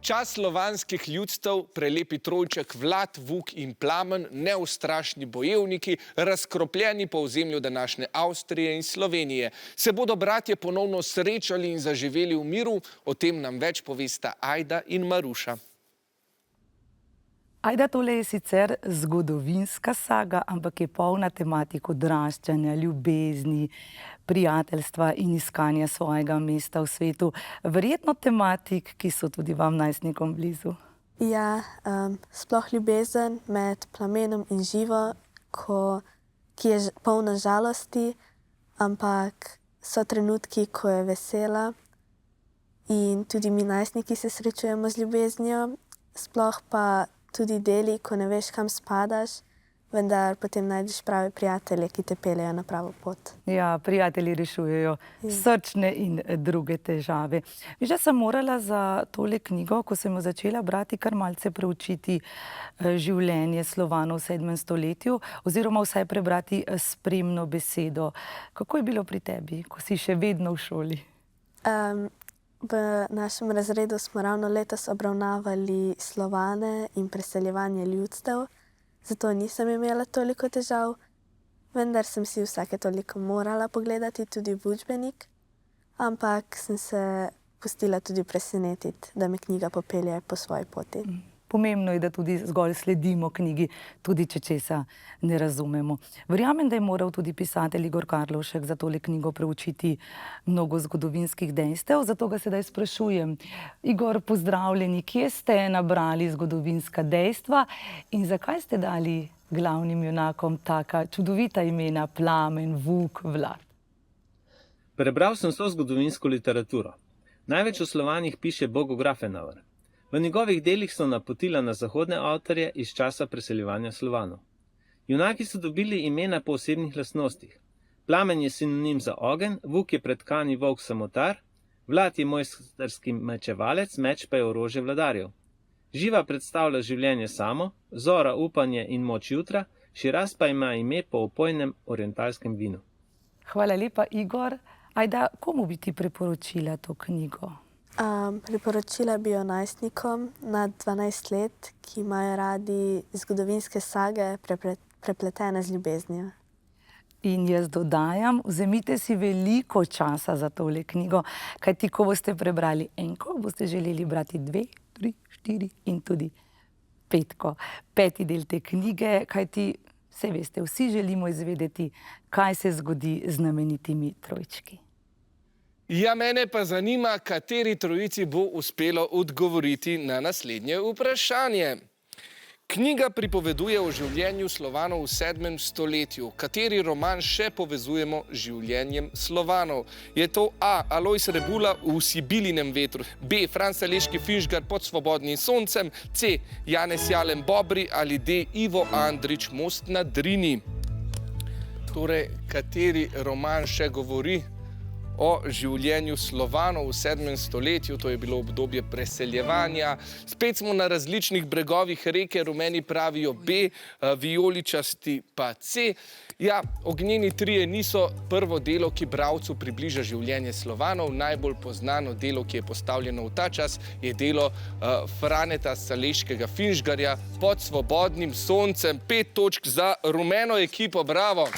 Čas slovanskih ljudstev, prelepi trojček Vlad, Vuk in Plamen, neustrašni bojevniki, razkropljeni po ozemlju današnje Avstrije in Slovenije. Se bodo bratje ponovno srečali in zaživeli v miru? O tem nam več povesta Ajda in Maruša. Ajda, tole je sicer zgodovinska saga, ampak je polna tematik odraščanja, ljubezni, prijateljstva in iskanja svojega mesta v svetu. Verjetno tematik, ki so tudi vam najstnikom blizu. Ja, sploh ljubezen med Plamenom in Živo, ki je polna žalosti, ampak so trenutki, ko je vesela. In tudi mi najstniki se srečujemo z ljubeznijo, sploh pa tudi deli, ko ne veš, kam spadaš, vendar potem najdeš prave prijatelje, ki te peljejo na pravo pot. Ja, prijatelji rešujejo srčne in druge težave. Že sem morala za tole knjigo, ko sem jo začela brati, kar malce preučiti življenje Slovanov v 7. stoletju, oziroma vsaj prebrati spremno besedo. Kako je bilo pri tebi, ko si še vedno v šoli? V našem razredu smo ravno letos obravnavali Slovane in preseljevanje ljudstev, zato nisem imela toliko težav, vendar sem si vsake toliko morala pogledati tudi v učbenik, ampak sem se pustila tudi presenetiti, da me knjiga popelje po svoji poti. Pomembno je, da tudi zgolj sledimo knjigi, tudi če česa ne razumemo. Verjamem, da je moral tudi pisatelj Igor Karlovšek za tole knjigo preučiti mnogo zgodovinskih dejstev, zato ga sedaj sprašujem. Igor, pozdravljeni, kje ste nabrali zgodovinska dejstva in zakaj ste dali glavnim junakom taka čudovita imena Plamen, Vuk, Vlad? Prebral sem vso zgodovinsko literaturo. Največ o Slovanih piše Bogograf Grafenauer. V njegovih delih so napotila na zahodne avtorje iz časa preseljevanja Slovanov. Junaki so dobili imena po osebnih lastnostih. Plamen je sinonim za ogenj, Vuk je pretkani volk samotar, Vlad je mojstrski mečevalec, meč pa je orožje vladarjev. Živa predstavlja življenje samo, Zora upanje in moč jutra, Širaz pa ima ime po opojnem orientalskem vinu. Hvala lepa, Igor. Ajda, komu bi ti priporočila to knjigo? Priporočila bi jo najstnikom nad 12 let, ki imajo radi zgodovinske sage prepletene z ljubeznijo. In jaz dodajam, vzemite si veliko časa za tole knjigo, kajti ko boste prebrali enko, boste želeli brati 2, 3, 4 in tudi 5. 5. del te knjige, kajti, saj veste, vsi želimo izvedeti, kaj se zgodi z znamenitimi trojčki. Ja, mene pa zanima, kateri trojici bo uspelo odgovoriti na naslednje vprašanje. Knjiga pripoveduje o življenju Slovanov v 7. stoletju. Kateri roman še povezujemo z življenjem Slovanov? Je to A. Alojz Rebula v Sibilinem vetru, B. Franc Aleški Finžgar pod svobodnim soncem, C. Janez Jalen Bobri ali D. Ivo Andrić Most na Drini. Torej, kateri roman še govori o življenju Slovanov v 7. stoletju, to je bilo obdobje preseljevanja. Spet smo na različnih bregovih reke, rumeni pravijo B, vijoličasti pa C. Ja, Ognjeni trije niso prvo delo, ki bralcu približa življenje Slovanov. Najbolj poznano delo, ki je postavljeno v ta čas, je delo Franeta Saleškega Finžgarja Pod svobodnim soncem. 5 točk za rumeno ekipo, bravo!